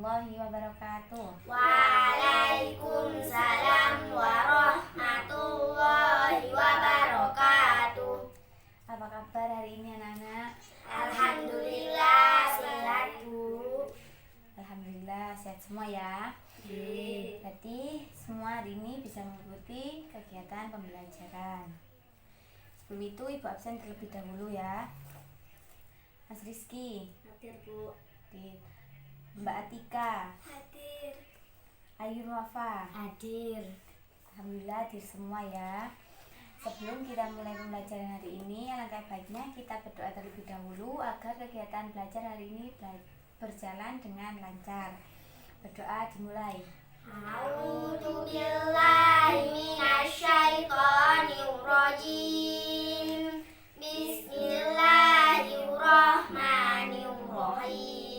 warahmatullahi wabarakatuh. Waalaikumsalam warahmatullahi wabarakatuh. Apa kabar hari ini anak-anak? Alhamdulillah sehat Bu. Alhamdulillah sehat semua ya. Berarti semua hari ini bisa mengikuti kegiatan pembelajaran. Sebelum itu Ibu absen terlebih dahulu ya. Mas Rizky Hadir Bu. Mbak Atika, Hadir. Ayu Wafa, Hadir. alhamdulillah hadir semua ya. Sebelum kita mulai pembelajaran hari ini, alangkah baiknya kita berdoa terlebih dahulu agar kegiatan belajar hari ini berjalan dengan lancar. Berdoa dimulai. A'udzu billahi minasyaitonir rajim. Bismillahirrahmanirrahim.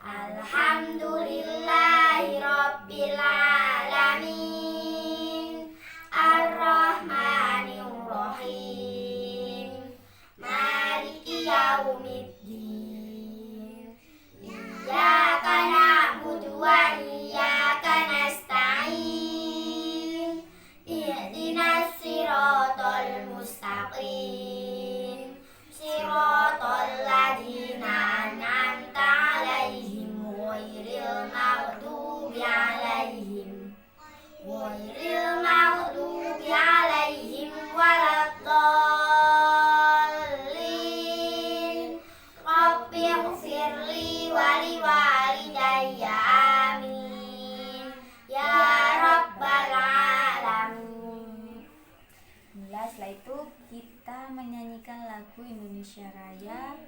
Alhamdulillahi rabbil alamin. Ar-Rahmanir Rahim. Maliki yaumiddin. Iyyaka na'budu wa iyyaka nasta'in. Ihdinas siratal mustaqim. Siratal ladzina an'amta 'alaihim ghairil maghdubi 'alaihim waladdallin. Rabbighfirli wa liwalidayya amin ya rabbal alamin. Setelah itu kita menyanyikan lagu Indonesia Raya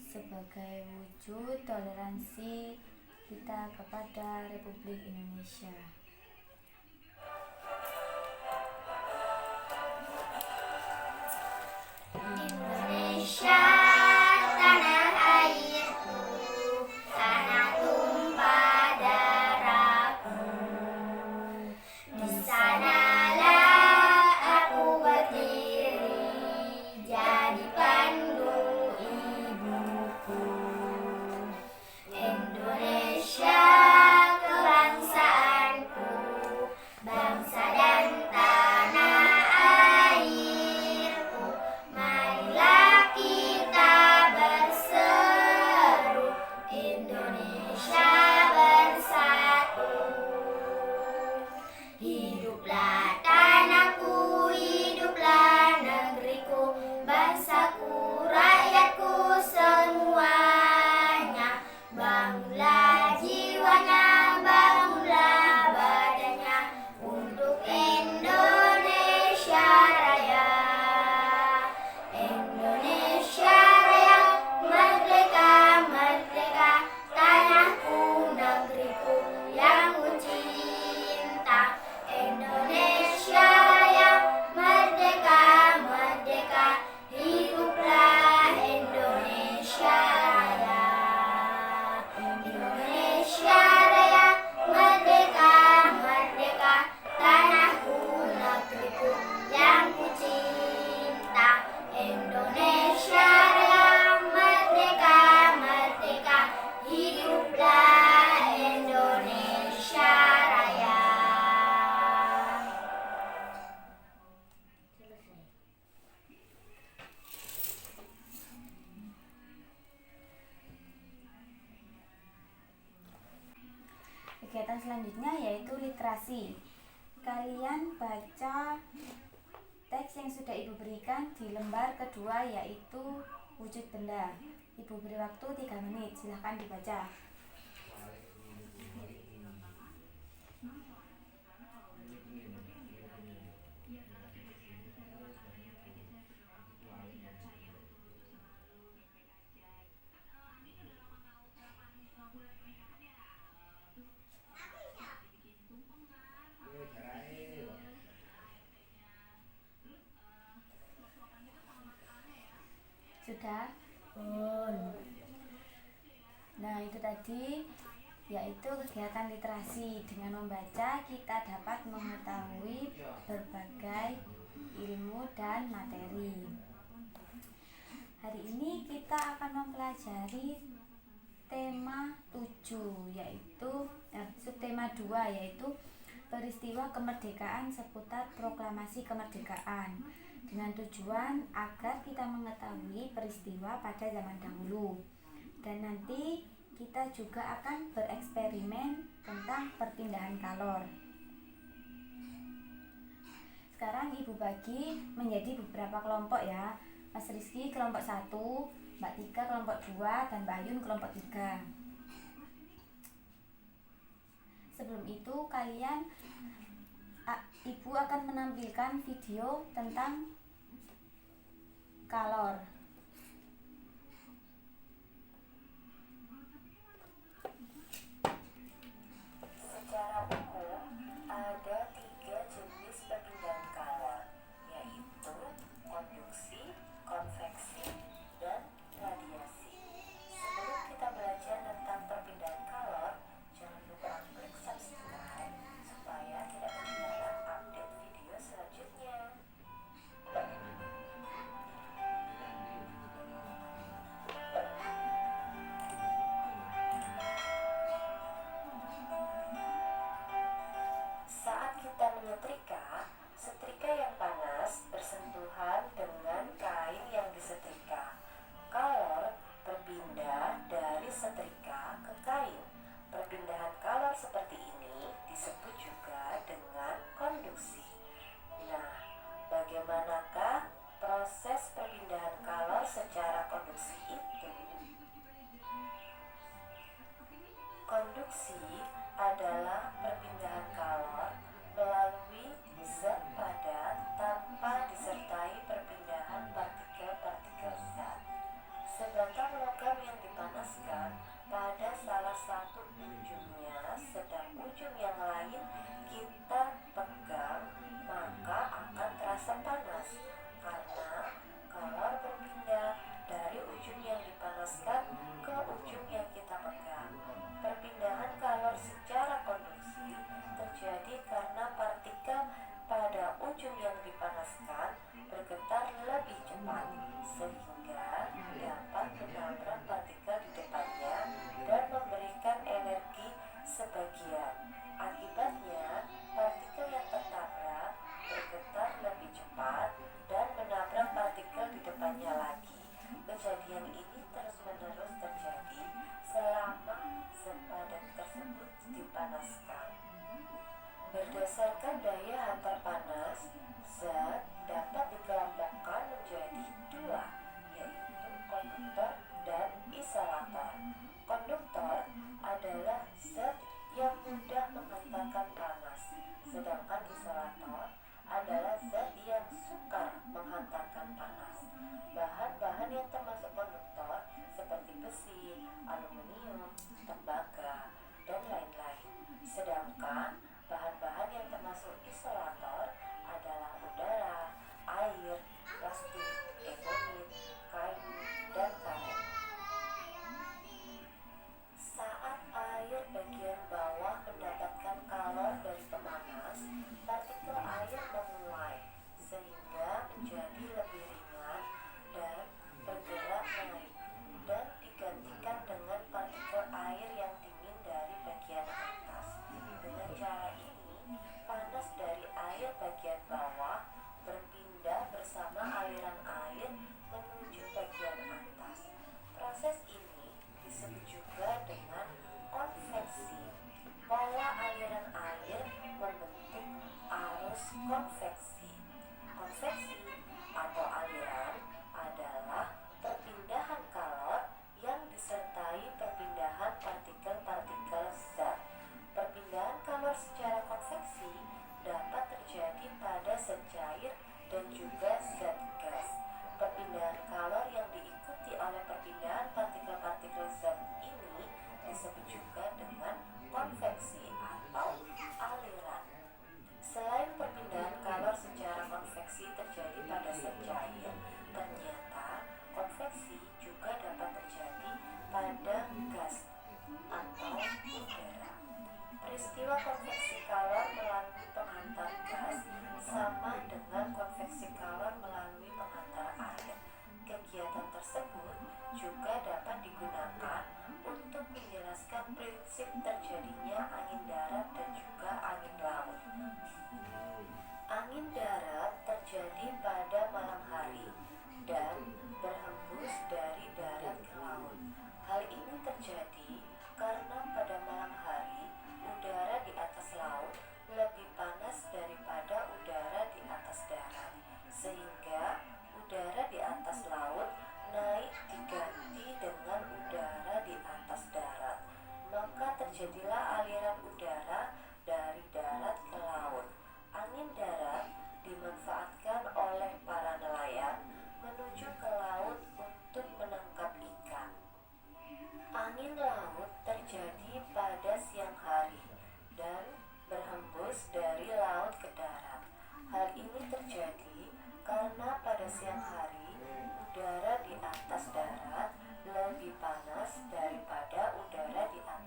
sebagai wujud toleransi kita kepada Republik Indonesia. Indonesia tanah airku, tanah tumpah darahku. Di sanalah aku berdiri, jadi pandu ibuku. Indonesia kebangsaanku, bangsa dan tanah airku. Marilah kita berseru, Indonesia bersatu. Hiduplah tanahku, hiduplah negeriku, bangsaku, rakyatku semuanya. Bangunlah jiwanya, bangunlah badannya untuk Indonesia Raya. Indonesia Raya, merdeka, merdeka, tanahku, negeriku yang ku cinta. Indonesia Raya, merdeka, merdeka, hiduplah Indonesia Raya. Indonesia Raya, merdeka, merdeka, tanahku, negeriku yang ku cinta. Indonesia Raya, merdeka, merdeka, hiduplah Indonesia Raya. Kegiatan selanjutnya yaitu literasi. Kalian baca teks yang sudah Ibu berikan di lembar kedua yaitu wujud benda. Ibu beri waktu 3 menit, silahkan dibaca. Sudah? Nah, itu tadi yaitu kegiatan literasi. Dengan membaca kita dapat mengetahui berbagai ilmu dan materi. Hari ini kita akan mempelajari subtema 7 subtema 2 yaitu peristiwa kemerdekaan seputar proklamasi kemerdekaan, dengan tujuan agar kita mengetahui peristiwa pada zaman dahulu. Dan nanti kita juga akan bereksperimen tentang perpindahan kalor. Sekarang Ibu bagi menjadi beberapa kelompok ya. Mas Rizky kelompok 1, Mbak Tika kelompok 2, dan Mbak Ayun kelompok 3. Sebelum itu Ibu akan menampilkan video tentang kalor. Secara umum ada 3 jenis perpindahan kalor, yaitu konduksi, konveksi, dan radiasi. Sebelum kita belajar tentang perpindahan kalor, jangan lupa klik subscribe supaya tidak ketinggalan update video selanjutnya. Saat kita menyetrika, setrika yang panas bersentuhan dengan kain yang disetrika. Kalor berpindah dari setrika ke kain. Perpindahan kalor seperti ini disebut juga dengan konduksi. Nah, bagaimanakah proses perpindahan kalor secara konduksi itu? Konduksi adalah perpindahan kalor melalui zat padat tanpa disertai perpindahan partikel-partikel zat. Sebatang logam yang dipanaskan pada salah satu ujungnya, sedang ujung yang lain kita pegang, maka akan terasa panas karena kalor berpindah dari ujung yang dipanaskan ke ujung yang kita pegang. Perpindahan kalor secara konduksi terjadi karena partikel pada ujung yang dipanaskan bergetar lebih cepat sehingga dapat menabrak partikel di depannya dan memberikan energi sebagian. Akibatnya, partikel yang tertabrak bergetar lebih cepat dan menabrak partikel di depannya lagi. Kejadian ini terus-menerus terjadi selama zat padat tersebut dipanaskan. Berdasarkan daya hantar panas, zat dapat dikelompokkan menjadi 2, yaitu konduktor dan isolator. Konduktor adalah zat yang mudah menghantarkan panas, sedangkan isolator adalah zat yang sukar menghantarkan panas. Bahan-bahan yang termasuk konduktor seperti besi, aluminium, tembaga, dan lain-lain. Sedangkan bahan-bahan yang termasuk isolator adalah udara, air,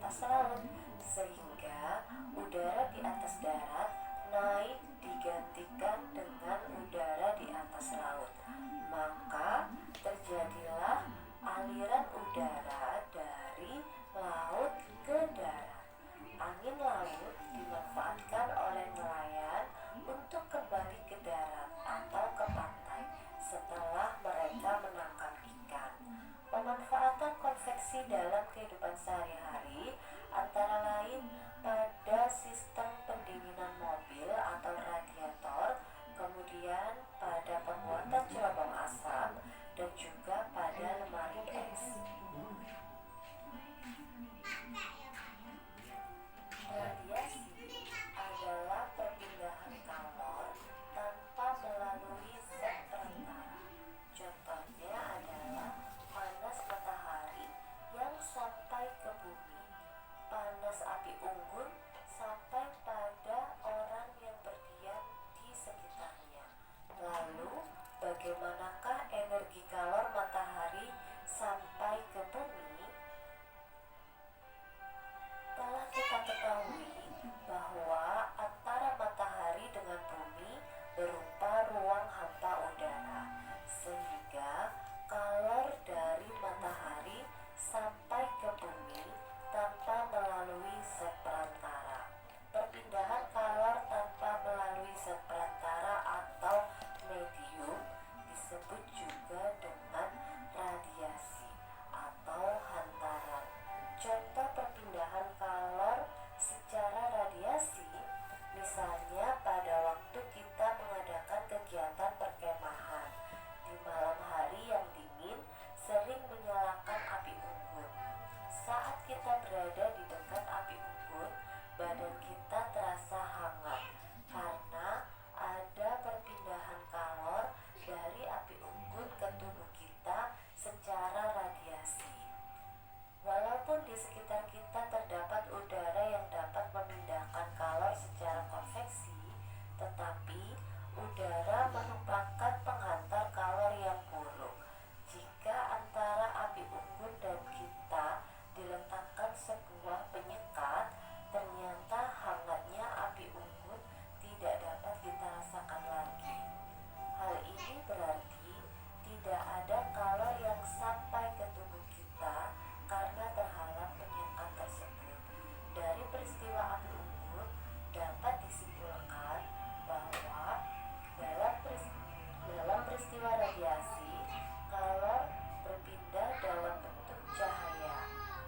atas laut, sehingga udara di atas darat naik digantikan dengan udara di atas laut. Maka terjadilah aliran udara dari laut ke darat. Angin laut dimanfaatkan oleh nelayan untuk kembali ke darat atau ke pantai setelah mereka menangkap ikan. Pemanfaatan konveksi dalam kehidupan sehari-hari antara lain pada sistem pendinginan mobil atau radiator, kemudian pada pembuatan cerobong asap, dan juga pada lemari es. Radiasi adalah perpindahan kalor tanpa melalui zat perantara. Contohnya adalah panas matahari yang sampai ke bumi, panas api unggun sampai pada orang yang berdiam di sekitarnya. Lalu, bagaimanakah energi kalor matahari sampai ke bumi? Telah kita ketahui bahwa antara matahari dengan bumi berupa ruang hampa udara, sehingga kalor dari matahari sampai ke bumi tanpa melalui zat perantara. Perpindahan kalor tanpa melalui zat perantara atau medium disebut juga dengan radiasi atau hantaran. Contoh perpindahan kalor secara radiasi, misalnya pada waktu kita mengadakan kegiatan perkemahan. Di malam hari yang dingin, sering menyalakan api unggun. Saat kita berada di dekat api unggun, badan kita terasa hangat karena ada perpindahan kalor dari api unggun ke tubuh kita secara radiasi. Walaupun di sekitar kita terdapat udara yang dapat memindahkan kalor secara konveksi, tetapi udara merupakan penghantar kalor yang buruk. Jika antara api unggun dan kita diletakkan sebuah penyekat, ternyata hangatnya api unggun tidak dapat kita rasakan lagi. Hal ini berarti tidak ada kalor yang sampai ke tubuh kita karena terhalang penyekat tersebut. Dari peristiwa api unggun dapat disimpulkan bahwa dalam peristiwa radiasi, kalor berpindah dalam bentuk cahaya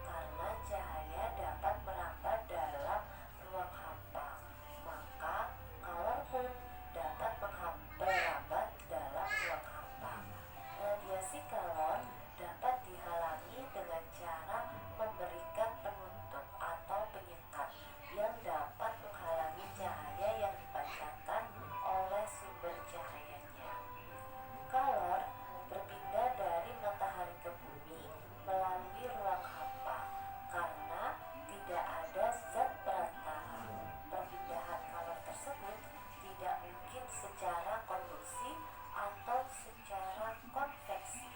karena cahaya dapat merambat dalam ruang hampa, maka kalor pun dapat merambat dalam ruang hampa. Radiasi kalor dapat dihalangi dengan cara memberikan penutup atau penyekat yang dapat menghalangi cahaya yang dipancarkan oleh sumber cahayanya. Kalor berpindah dari matahari ke bumi melalui ruang hampa karena tidak ada zat perantara. Perpindahan kalor tersebut tidak mungkin secara konduksi atau secara konveksi.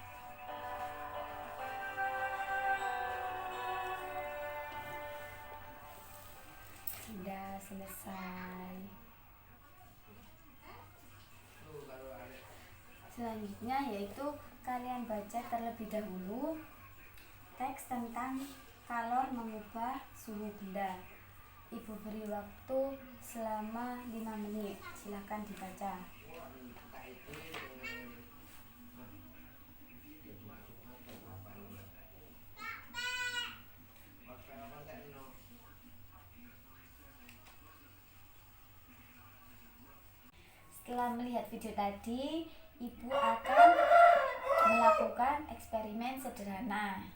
Sudah selesai. Selanjutnya yaitu kalian baca terlebih dahulu teks tentang kalor mengubah suhu benda. Ibu beri waktu selama 5 menit. Silakan dibaca. Setelah melihat video tadi, Ibu akan melakukan eksperimen sederhana.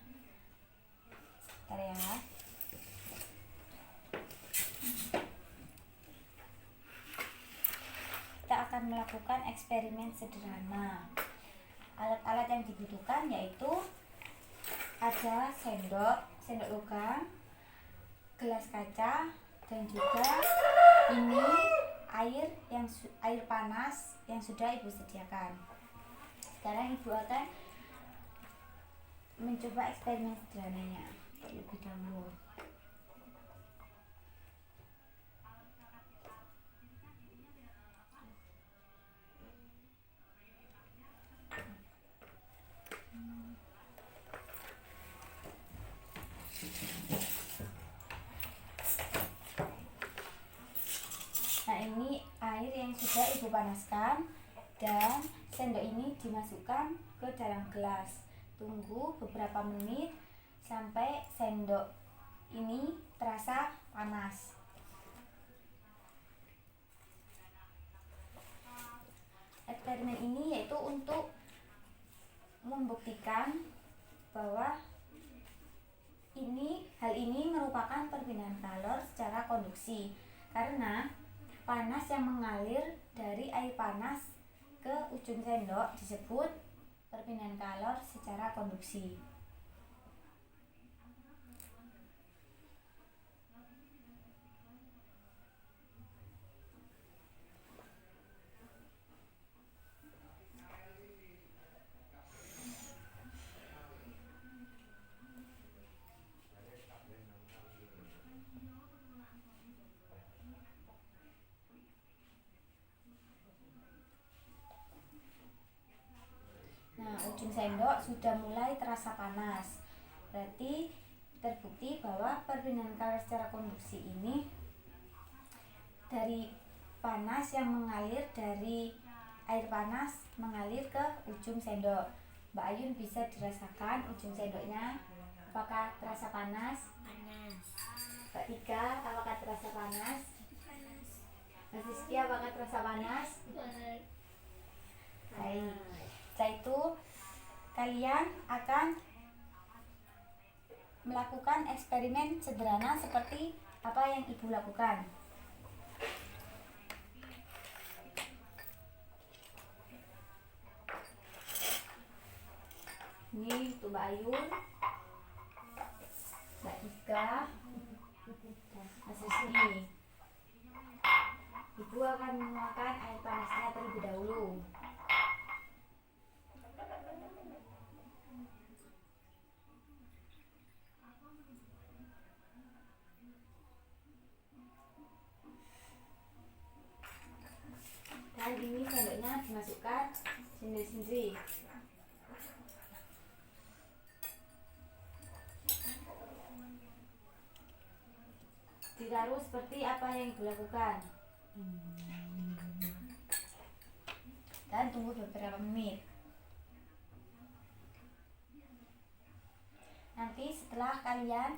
Sebentar ya. Kita akan melakukan eksperimen sederhana. Alat-alat yang dibutuhkan yaitu ada sendok logam, gelas kaca, dan juga ini air panas yang sudah Ibu sediakan. Sekarang Ibu akan mencoba eksperimen sederhananya terlebih dahulu. Ibu panaskan dan sendok ini dimasukkan ke dalam gelas. Tunggu beberapa menit sampai sendok ini terasa panas. Eksperimen ini yaitu untuk membuktikan bahwa hal ini merupakan perpindahan kalor secara konduksi, karena panas yang mengalir dari air panas ke ujung sendok disebut perpindahan kalor secara konduksi. Nah, ujung sendok sudah mulai terasa panas. Berarti terbukti bahwa perpindahan kalor secara konduksi ini dari panas yang mengalir dari air panas mengalir ke ujung sendok. Mbak Ayun bisa dirasakan ujung sendoknya, apakah terasa panas? Panas. Mbak Tika, apakah terasa panas? Mas Rizky, apakah terasa panas? Baik. Setelah itu kalian akan melakukan eksperimen sederhana seperti apa yang Ibu lakukan. Ini untuk Mbak Ayun, Mbak Tika, dan Mas Rizky. Ibu akan menuangkan air panasnya terlebih dahulu. Dan ini sendoknya dimasukkan sendiri-sendiri. Ditaruh seperti apa yang dilakukan. Dan tunggu beberapa menit. Nanti setelah kalian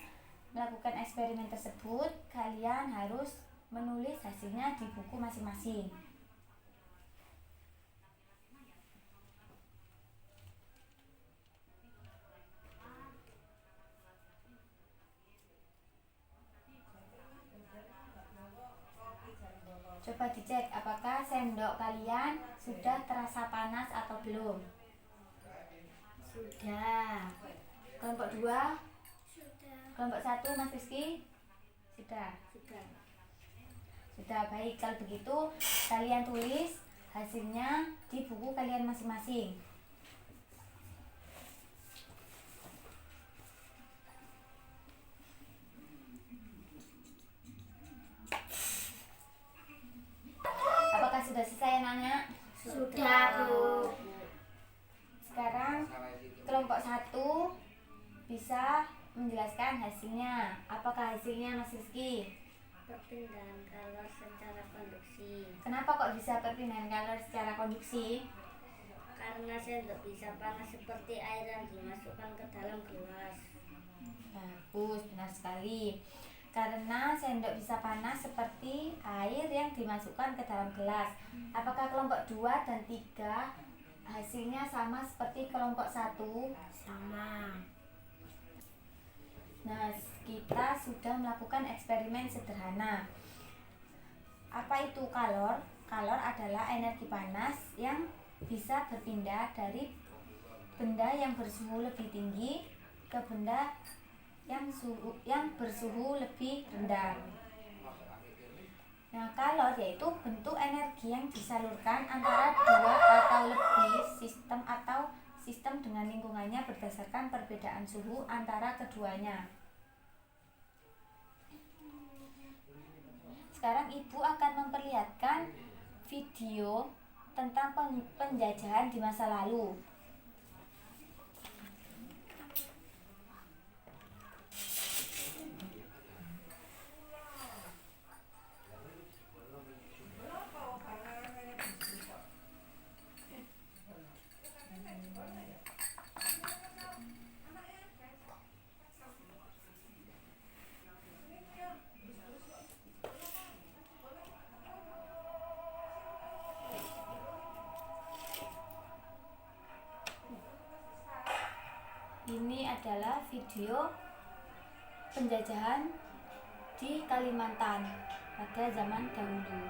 melakukan eksperimen tersebut, kalian harus menulis hasilnya di buku masing-masing. Coba dicek apakah sendok kalian sudah terasa panas atau belum. Sudah. Kelompok 2, Sudah. kelompok 1, Mas Rizky? Sudah. Sudah, baik. Kalau begitu kalian tulis hasilnya di buku kalian masing-masing. Apakah sudah selesai anak-anak? Sudah, Bu. Sekarang kelompok 1 bisa menjelaskan hasilnya. Apakah hasilnya, Mas Rizky? Perpindahan kalor secara konduksi. Kenapa kok bisa perpindahan kalor secara konduksi? Karena sendok bisa panas seperti air yang dimasukkan ke dalam gelas. Bagus, benar sekali. Karena sendok bisa panas seperti air yang dimasukkan ke dalam gelas. Apakah kelompok 2 dan 3 hasilnya sama seperti kelompok 1? Sama. Nah, kita sudah melakukan eksperimen sederhana. Apa itu kalor? Kalor adalah energi panas yang bisa berpindah dari benda yang bersuhu lebih tinggi ke benda yang bersuhu lebih rendah. Nah, kalor yaitu bentuk energi yang disalurkan antara dua atau lebih sistem dengan lingkungannya berdasarkan perbedaan suhu antara keduanya. Sekarang Ibu akan memperlihatkan video tentang penjajahan di masa lalu. Ini adalah video penjajahan di Kalimantan pada zaman dahulu.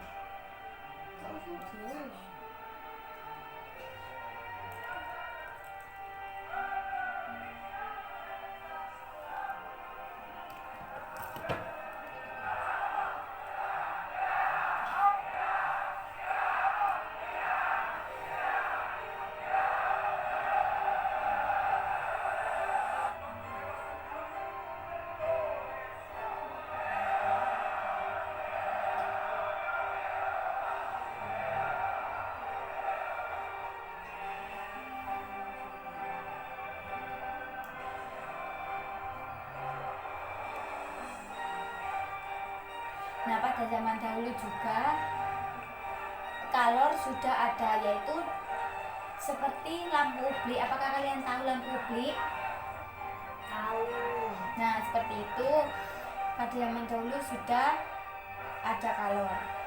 Nah, pada zaman dahulu juga kalor sudah ada, yaitu seperti lampu ublik. Apakah kalian tahu lampu ublik? Tahu. Nah, seperti itu. Pada zaman dahulu sudah ada kalor.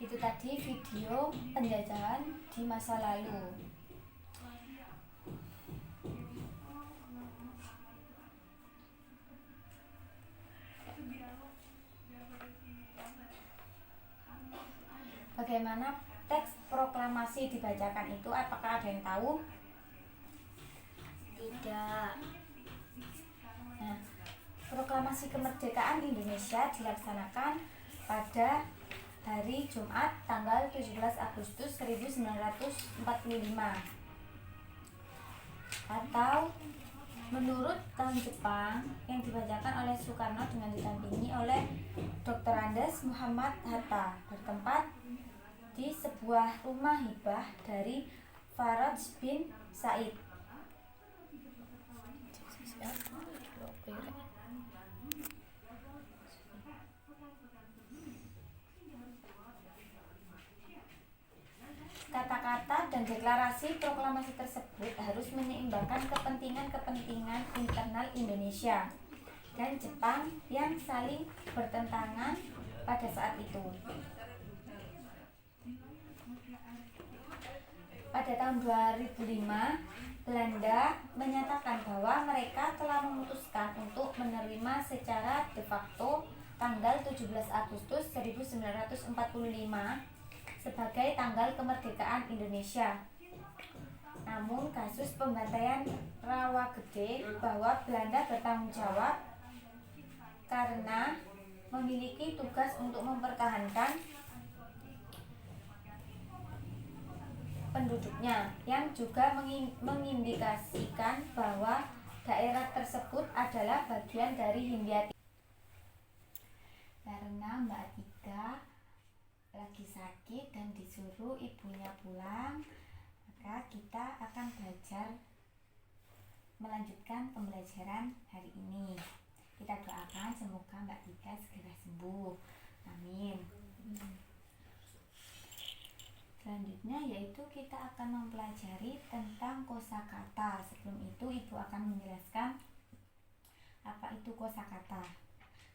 Itu tadi video penjajahan di masa lalu. Bagaimana teks proklamasi dibacakan itu? Apakah ada yang tahu? Tidak. Nah, proklamasi kemerdekaan Indonesia dilaksanakan pada hari Jumat tanggal 17 Agustus 1945 atau menurut tahun Jepang yang dibacakan oleh Soekarno dengan didampingi oleh Dr. Andes Muhammad Hatta, bertempat di sebuah sebuah rumah hibah dari Faraj bin Said. Kata-kata dan deklarasi proklamasi tersebut harus menyeimbangkan kepentingan-kepentingan internal Indonesia dan Jepang yang saling bertentangan pada saat itu. Pada tahun 2005, Belanda menyatakan bahwa mereka telah memutuskan untuk menerima secara de facto tanggal 17 Agustus 1945 sebagai tanggal kemerdekaan Indonesia. Namun kasus pembantaian Rawagede bahwa Belanda bertanggung jawab karena memiliki tugas untuk mempertahankan penduduknya, yang juga mengindikasikan bahwa daerah tersebut adalah bagian dari Hindia. Karena Mbak Tika lagi sakit dan disuruh ibunya pulang, maka kita akan melanjutkan pembelajaran hari ini. Kita doakan semoga Mbak Tika segera sembuh. Amin. Selanjutnya yaitu kita akan mempelajari tentang kosakata. Sebelum itu Ibu akan menjelaskan apa itu kosakata.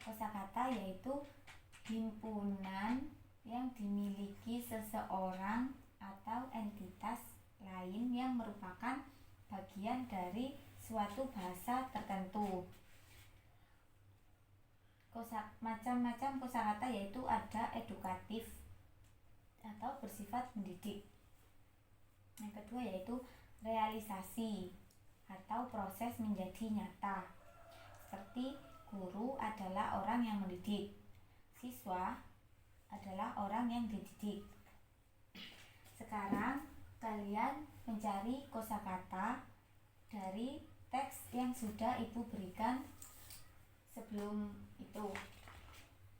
Kosakata yaitu himpunan yang dimiliki seseorang atau entitas lain yang merupakan bagian dari suatu bahasa tertentu. Macam-macam kosakata yaitu ada edukatif atau bersifat mendidik. Yang kedua yaitu realisasi atau proses menjadi nyata. Seperti guru adalah orang yang mendidik, siswa adalah orang yang dididik. Sekarang kalian mencari kosakata dari teks yang sudah Ibu berikan sebelum itu.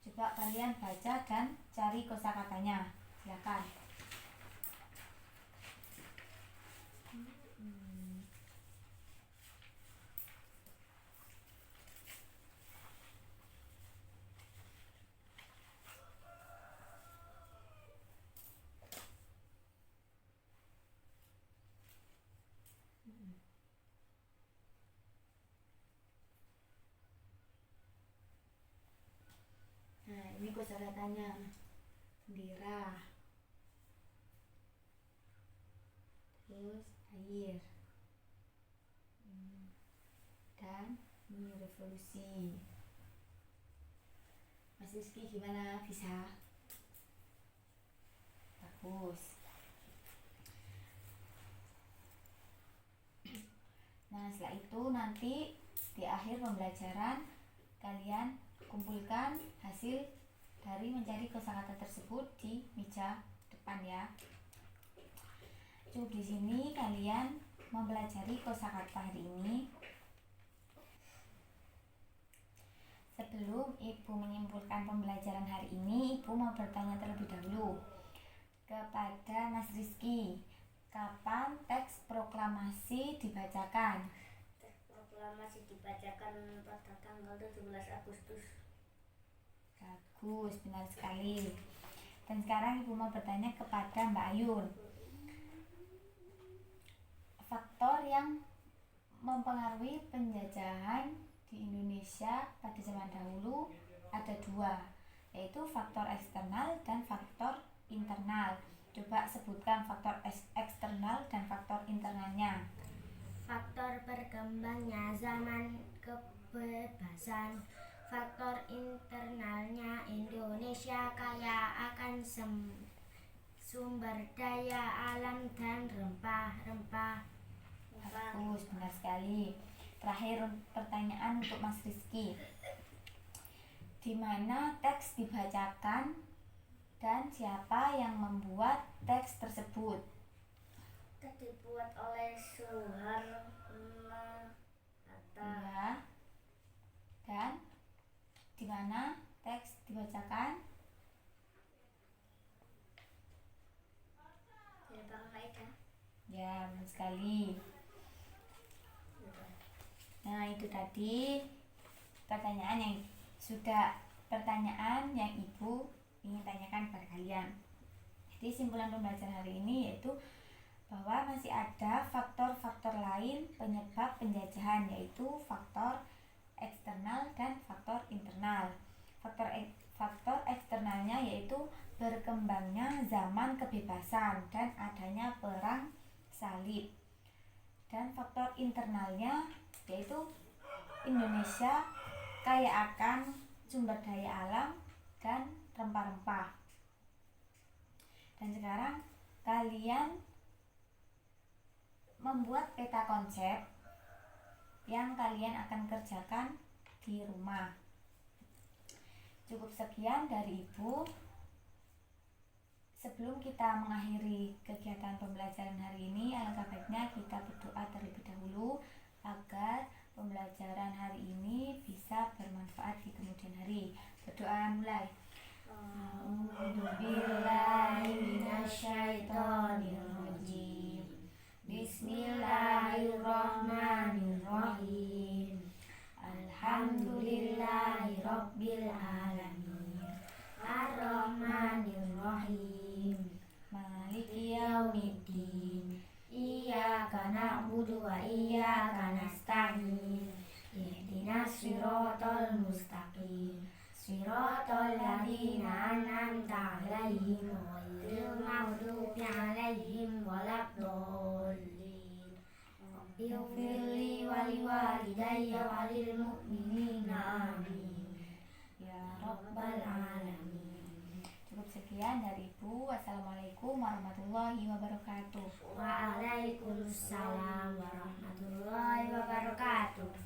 Coba kalian baca dan cari kosakatanya. Silakan. Nah, ini kosakatanya. Gembira, terus air, dan ini revolusi. Mas Rizky gimana? Bisa? Bagus. Nah, setelah itu nanti di akhir pembelajaran kalian kumpulkan hasil dari mencari kosakata tersebut di meja depan ya. Cukup di sini kalian mempelajari kosakata hari ini. Sebelum Ibu menyimpulkan pembelajaran hari ini, Ibu mau bertanya terlebih dahulu kepada Mas Rizky. Kapan teks proklamasi dibacakan? Teks proklamasi dibacakan pada tanggal 17 Agustus. Bagus, benar sekali. Dan sekarang Ibu mau bertanya kepada Mbak Ayun. Faktor yang mempengaruhi penjajahan di Indonesia pada zaman dahulu ada dua, yaitu faktor eksternal dan faktor internal. Coba sebutkan faktor eksternal dan faktor internalnya. Faktor berkembangnya zaman kebebasan. Faktor internalnya Indonesia kaya akan sumber daya alam dan rempah-rempah. Bagus, benar sekali. Terakhir pertanyaan untuk Mas Rizky. Di mana teks dibacakan dan siapa yang membuat teks tersebut? Teks dibuat oleh Soeharto Hatta. Ya. Dan di mana teks dibacakan? Daripada faedah. Ya, benar sekali. Nah, itu tadi pertanyaan yang Ibu ingin tanyakan kepada kalian. Jadi simpulan pembelajaran hari ini yaitu bahwa masih ada faktor-faktor lain penyebab penjajahan, yaitu faktor eksternal dan faktor internal. Faktor eksternalnya yaitu berkembangnya zaman kebebasan dan adanya perang salib. Dan faktor internalnya yaitu Indonesia kaya akan sumber daya alam dan rempah-rempah. Dan sekarang kalian membuat peta konsep yang kalian akan kerjakan di rumah. Cukup sekian dari Ibu. Sebelum kita mengakhiri kegiatan pembelajaran hari ini, alangkah baiknya kita berdoa terlebih dahulu agar pembelajaran hari ini bisa bermanfaat di kemudian hari. Berdoa mulai. A'udzubillahiminasyaitonirrajim. Bismillahirrahmanirrahim. Alhamdulillahirabbil alamin. Ar-Rahmanirrahim. Maliki yaumiddin. Iyyaka na'budu wa iyyaka nasta'in. Ihdinas siratal mustaqim. Siratal ladzina an'amta 'alaihim ghairil maghdubi 'alaihim waladdallin. Rabbighfirli wa liwalidayya wa lil mu'minina amin. Ya rabbal alamin. Cukup sekian dari Ibu. Wassalamualaikum warahmatullahi wabarakatuh. Waalaikumsalam warahmatullahi wabarakatuh.